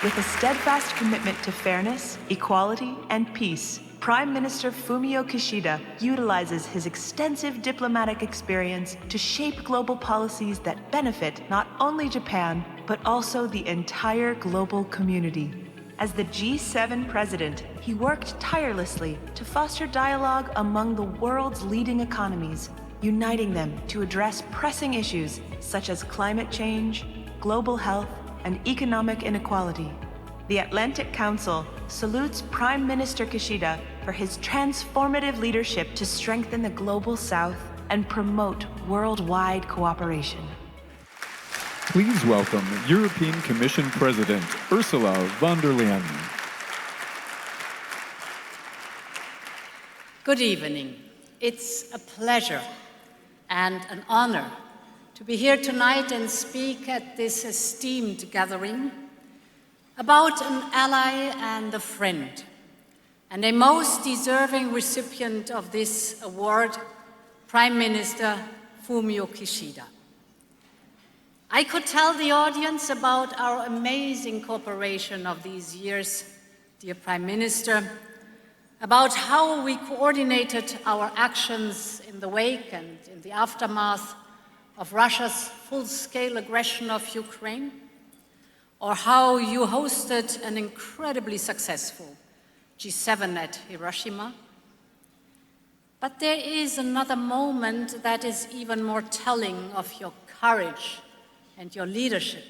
With a steadfast commitment to fairness, equality, and peace, Prime Minister Fumio Kishida utilizes his extensive diplomatic experience to shape global policies that benefit not only Japan, but also the entire global community. As the G7 president, he worked tirelessly to foster dialogue among the world's leading economies, uniting them to address pressing issues such as climate change, global health, and economic inequality. The Atlantic Council salutes Prime Minister Kishida for his transformative leadership to strengthen the global South and promote worldwide cooperation. Please welcome European Commission President Ursula von der Leyen. Good evening. It's a pleasure and an honor to be here tonight and speak at this esteemed gathering about an ally and a friend, and a most deserving recipient of this award, Prime Minister Fumio Kishida. I could tell the audience about our amazing cooperation of these years, dear Prime Minister, about how we coordinated our actions in the wake and in the aftermath of Russia's full-scale aggression of Ukraine, or how you hosted an incredibly successful G7 at Hiroshima. But there is another moment that is even more telling of your courage and your leadership.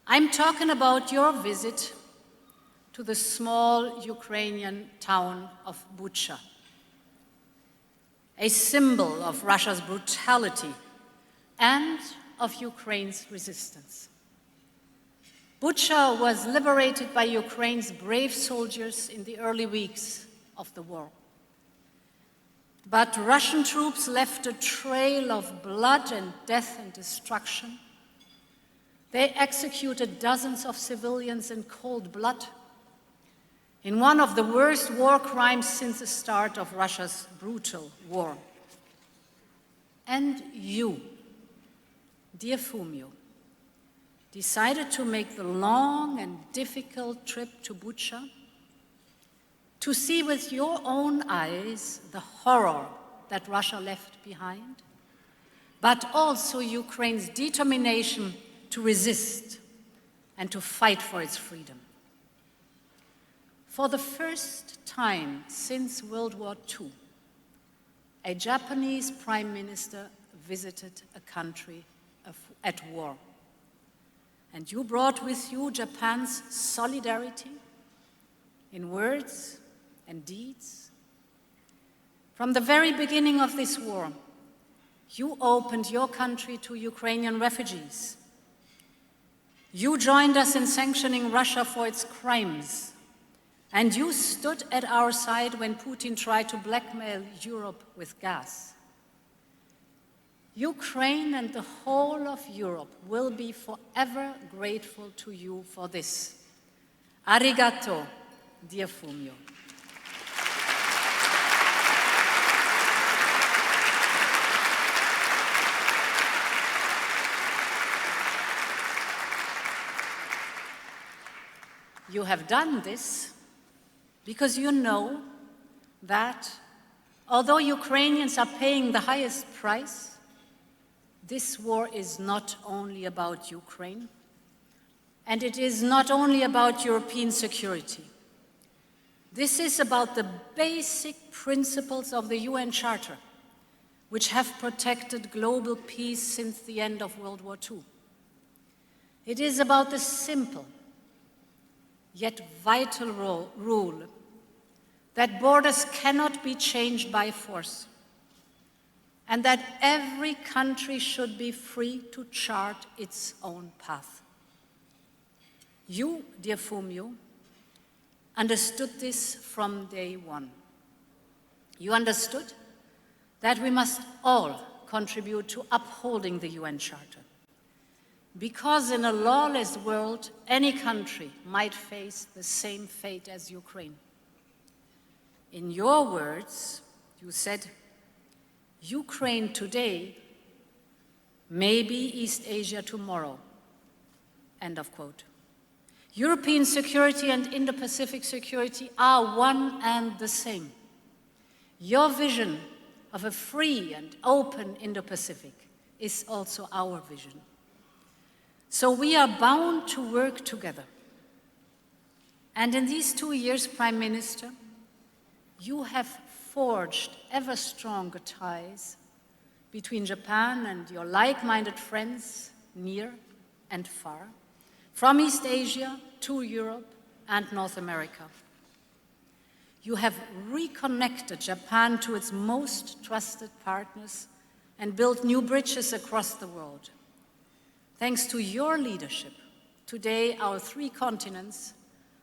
I'm talking about your visit to the small Ukrainian town of Bucha, a symbol of Russia's brutality and of Ukraine's resistance. Bucha was liberated by Ukraine's brave soldiers in the early weeks of the war. But Russian troops left a trail of blood and death and destruction. They executed dozens of civilians in cold blood in one of the worst war crimes since the start of Russia's brutal war. And you, dear Fumio, decided to make the long and difficult trip to Bucha to see with your own eyes the horror that Russia left behind, but also Ukraine's determination to resist and to fight for its freedom. For the first time since World War II, a Japanese prime minister visited a country at war. And you brought with you Japan's solidarity in words and deeds. From the very beginning of this war, you opened your country to Ukrainian refugees. You joined us in sanctioning Russia for its crimes, and you stood at our side when Putin tried to blackmail Europe with gas. Ukraine and the whole of Europe will be forever grateful to you for this. Arigato, dear Fumio. You have done this because you know that although Ukrainians are paying the highest price, this war is not only about Ukraine, and it is not only about European security. This is about the basic principles of the UN Charter, which have protected global peace since the end of World War II. It is about the simple, yet vital rule that borders cannot be changed by force, and that every country should be free to chart its own path. You, dear Fumio, understood this from day one. You understood that we must all contribute to upholding the UN Charter, because in a lawless world, any country might face the same fate as Ukraine. In your words, you said, Ukraine today may be East Asia tomorrow, end of quote. European security and Indo-Pacific security are one and the same. Your vision of a free and open Indo-Pacific is also our vision. So we are bound to work together. And in these 2 years, Prime Minister, you have forged ever stronger ties between Japan and your like-minded friends near and far, from East Asia to Europe and North America. You have reconnected Japan to its most trusted partners and built new bridges across the world. Thanks to your leadership, today our 3 continents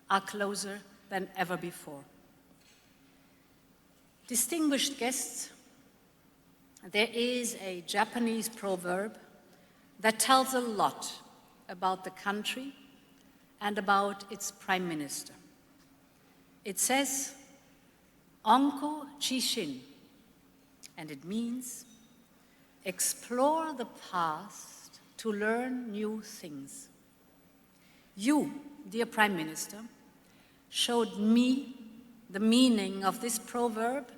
are closer than ever before. Distinguished guests, there is a Japanese proverb that tells a lot about the country and about its prime minister. It says, "Onko Chishin," and it means, explore the past to learn new things. You, dear Prime Minister, showed me the meaning of this proverb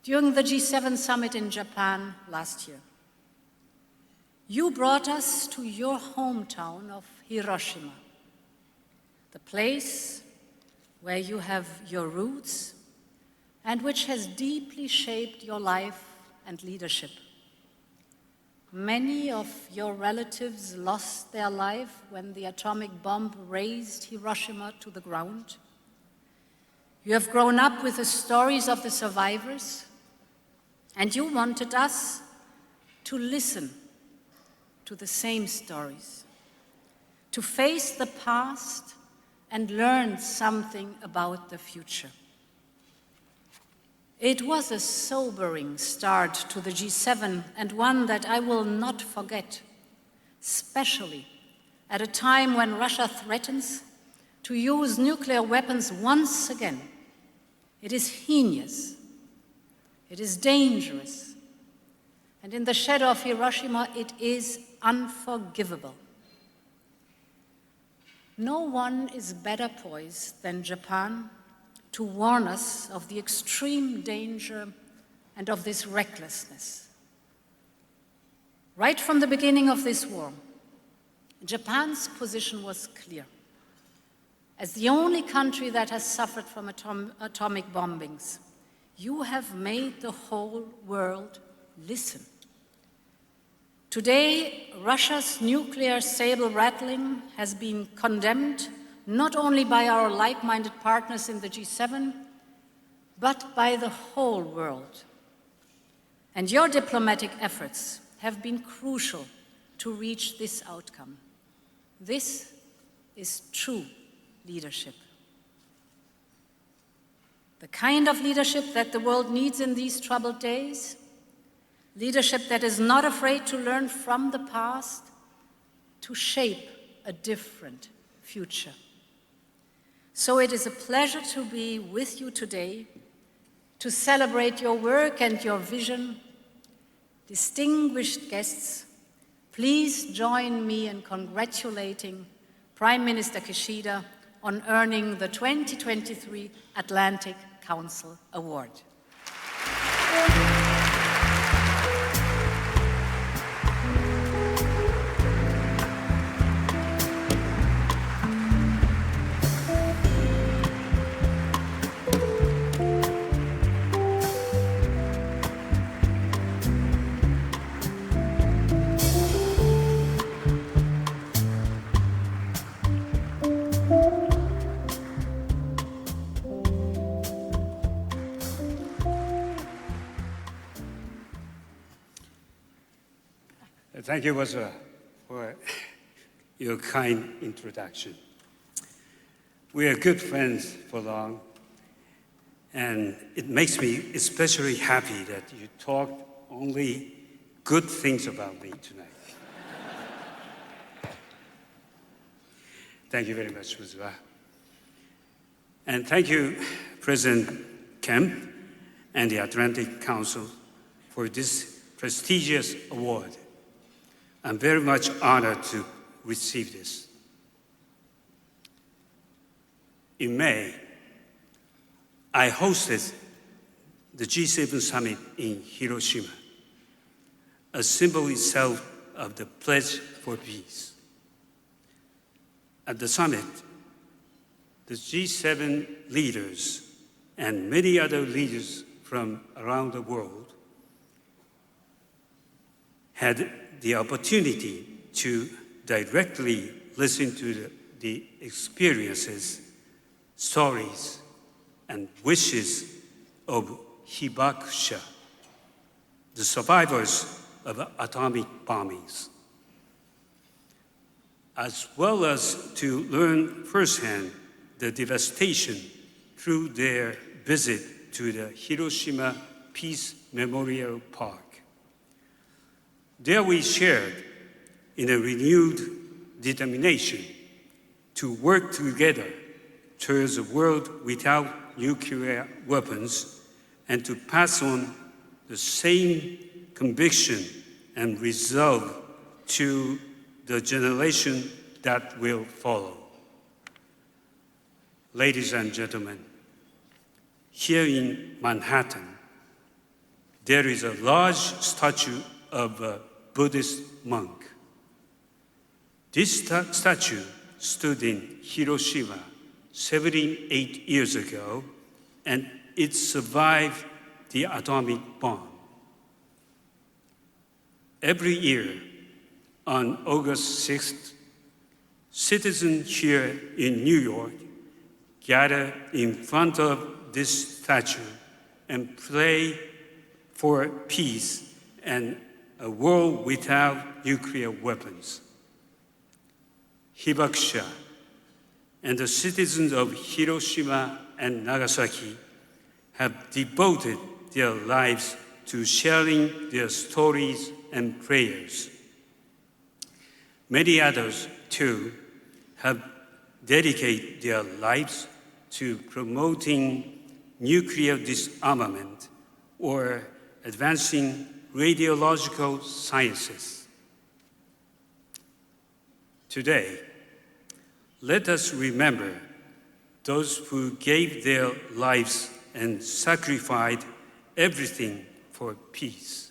during the G7 summit in Japan last year. You brought us to your hometown of Hiroshima, the place where you have your roots and which has deeply shaped your life and leadership. Many of your relatives lost their life when the atomic bomb razed Hiroshima to the ground. You have grown up with the stories of the survivors, and you wanted us to listen to the same stories, to face the past and learn something about the future. It was a sobering start to the G7 and one that I will not forget, especially at a time when Russia threatens to use nuclear weapons once again. It is heinous, it is dangerous, and in the shadow of Hiroshima, it is unforgivable. No one is better poised than Japan to warn us of the extreme danger and of this recklessness. Right from the beginning of this war, Japan's position was clear. As the only country that has suffered from atomic bombings, you have made the whole world listen. Today, Russia's nuclear saber rattling has been condemned not only by our like-minded partners in the G7, but by the whole world. And your diplomatic efforts have been crucial to reach this outcome. This is true leadership. The kind of leadership that the world needs in these troubled days, leadership that is not afraid to learn from the past to shape a different future. So it is a pleasure to be with you today to celebrate your work and your vision. Distinguished guests, please join me in congratulating Prime Minister Kishida on earning the 2023 Atlantic Council Award. Thank you, Ursula, for your kind introduction. We are good friends for long, and it makes me especially happy that you talked only good things about me tonight. Thank you very much, Ursula. And thank you, President Kemp and the Atlantic Council for this prestigious award. I'm very much honored to receive this. In May, I hosted the G7 summit in Hiroshima, a symbol itself of the pledge for peace. At the summit, the G7 leaders and many other leaders from around the world had the opportunity to directly listen to the experiences, stories, and wishes of hibakusha, the survivors of atomic bombings, as well as to learn firsthand the devastation through their visit to the Hiroshima Peace Memorial Park. There we shared in a renewed determination to work together towards a world without nuclear weapons and to pass on the same conviction and resolve to the generation that will follow. Ladies and gentlemen, here in Manhattan, there is a large statue of a Buddhist monk. This statue stood in Hiroshima 78 years ago, and it survived the atomic bomb. Every year, on August 6th, citizens here in New York gather in front of this statue and pray for peace and a world without nuclear weapons. Hibakusha and the citizens of Hiroshima and Nagasaki have devoted their lives to sharing their stories and prayers. Many others, too, have dedicated their lives to promoting nuclear disarmament or advancing radiological sciences. Today, let us remember those who gave their lives and sacrificed everything for peace.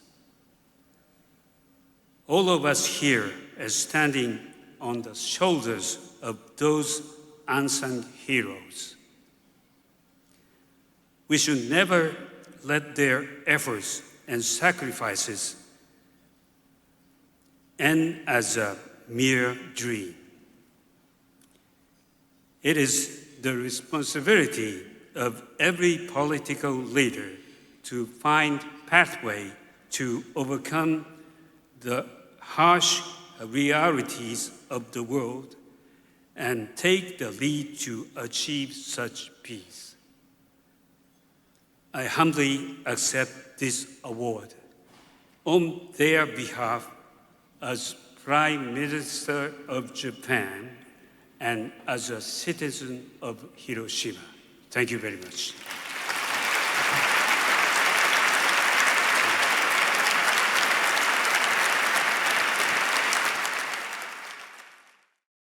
All of us here are standing on the shoulders of those unsung heroes. We should never let their efforts and sacrifices end as a mere dream. It is the responsibility of every political leader to find pathway to overcome the harsh realities of the world and take the lead to achieve such peace. I humbly accept this award on their behalf as Prime Minister of Japan and as a citizen of Hiroshima. Thank you very much.